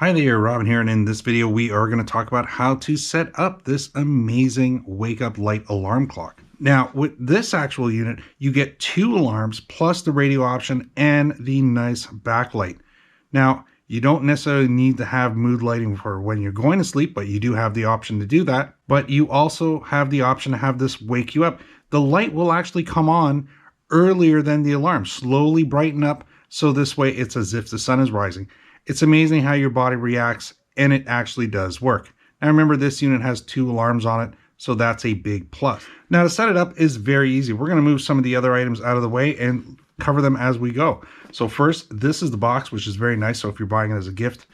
Hi there, Robin here, and in this video we are going to talk about how to set up this amazing wake up light alarm clock. Now with this actual unit you get 2 alarms plus the radio option and the nice backlight. Now you don't necessarily need to have mood lighting for when you're going to sleep, but you do have the option to do that. But you also have the option to have this wake you up. The light will actually come on earlier than the alarm, slowly brighten up, so this way it's as if the sun is rising. It's amazing how your body reacts, and it actually does work. Now remember, this unit has 2 alarms on it, so that's a big plus. Now to set it up is very easy. We're going to move some of the other items out of the way and cover them as we go. So first, this is the box, which is very nice. So if you're buying it as a gift,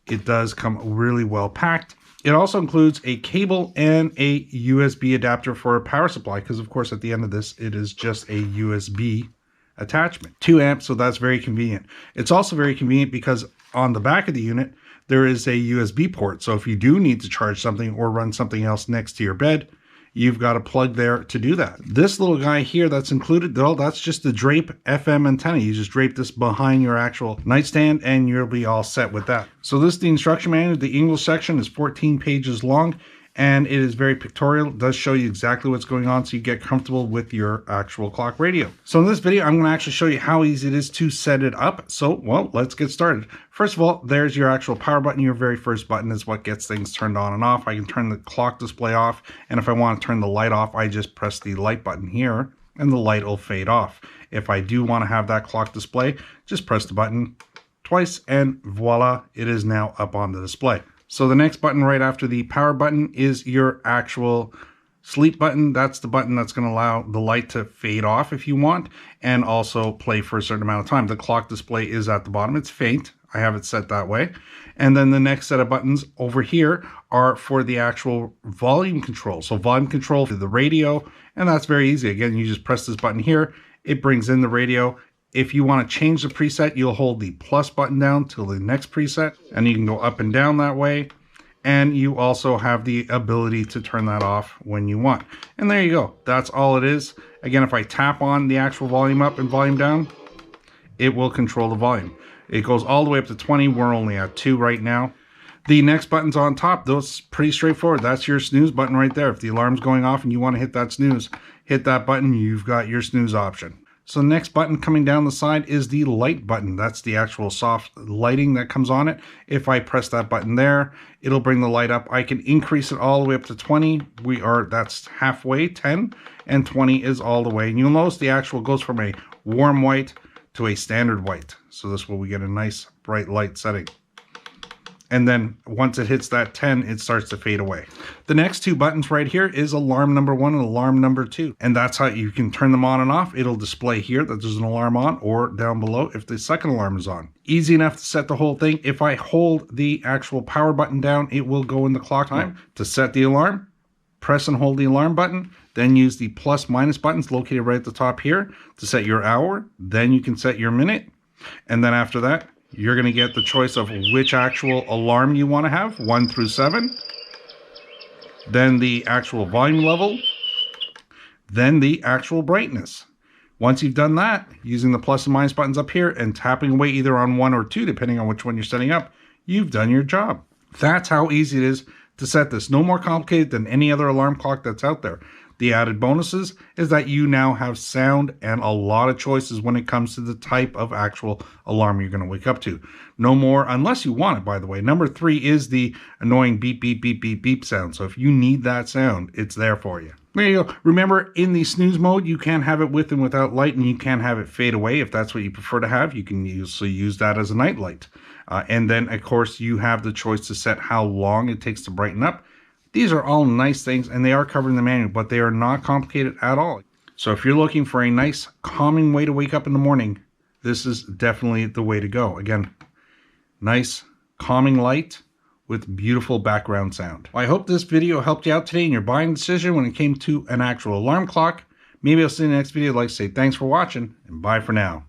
it does come really well packed. It also includes a cable and a USB adapter for a power supply, because of course at the end of this, it is just a USB attachment. 2 amps, so that's very convenient. It's also very convenient because on the back of the unit, there is a USB port. So if you do need to charge something or run something else next to your bed, you've got a plug there to do that. This little guy here that's included, though, that's just the drape FM antenna. You just drape this behind your actual nightstand and you'll be all set with that. So this is the instruction manual. The English section is 14 pages long and it is very pictorial. It does show you exactly what's going on so you get comfortable with your actual clock radio. So in this video, I'm going to actually show you how easy it is to set it up. So, well, let's get started. First of all, there's your actual power button. Your very first button is what gets things turned on and off. I can turn the clock display off, and if I want to turn the light off, I just press the light button here and the light will fade off. If I do want to have that clock display, just press the button twice and voila, it is now up on the display. So the next button right after the power button is your actual sleep button. That's the button that's going to allow the light to fade off if you want, and also play for a certain amount of time. The clock display is at the bottom. It's faint. I have it set that way. And then the next set of buttons over here are for the actual volume control. So volume control for the radio, and that's very easy. Again, you just press this button here. It brings in the radio. If you want to change the preset, you'll hold the plus button down till the next preset, and you can go up and down that way. And you also have the ability to turn that off when you want. And there you go. That's all it is. Again, if I tap on the actual volume up and volume down, it will control the volume. It goes all the way up to 20. We're only at 2 right now. The next button's on top. Those pretty straightforward. That's your snooze button right there. If the alarm's going off and you want to hit that snooze, hit that button. You've got your snooze option. So the next button coming down the side is the light button. That's the actual soft lighting that comes on it. If I press that button there, it'll bring the light up. I can increase it all the way up to 20. That's halfway, 10, and 20 is all the way. And you'll notice the actual goes from a warm white to a standard white. So this way we get a nice bright light setting. And then once it hits that 10, it starts to fade away. The next 2 buttons right here is alarm number 1 and alarm number 2. And that's how you can turn them on and off. It'll display here that there's an alarm on, or down below if the second alarm is on. Easy enough to set the whole thing. If I hold the actual power button down, it will go in the clock time. To set the alarm, press and hold the alarm button, then use the plus minus buttons located right at the top here to set your hour. Then you can set your minute. And then after that, you're going to get the choice of which actual alarm you want to have, 1 through 7. Then the actual volume level. Then the actual brightness. Once you've done that, using the plus and minus buttons up here and tapping away either on 1 or 2, depending on which one you're setting up, you've done your job. That's how easy it is to set this. No more complicated than any other alarm clock that's out there. The added bonuses is that you now have sound and a lot of choices when it comes to the type of actual alarm you're going to wake up to. No more, unless you want it, by the way. Number 3 is the annoying beep, beep, beep, beep, beep sound. So if you need that sound, it's there for you. There you go. Remember, in the snooze mode, you can have it with and without light, and you can have it fade away. If that's what you prefer to have, you can use that as a night light. And then, of course, you have the choice to set how long it takes to brighten up. These are all nice things, and they are covered in the manual, but they are not complicated at all. So if you're looking for a nice, calming way to wake up in the morning, this is definitely the way to go. Again, nice, calming light with beautiful background sound. Well, I hope this video helped you out today in your buying decision when it came to an actual alarm clock. Maybe I'll see you in the next video. I'd like to say thanks for watching, and bye for now.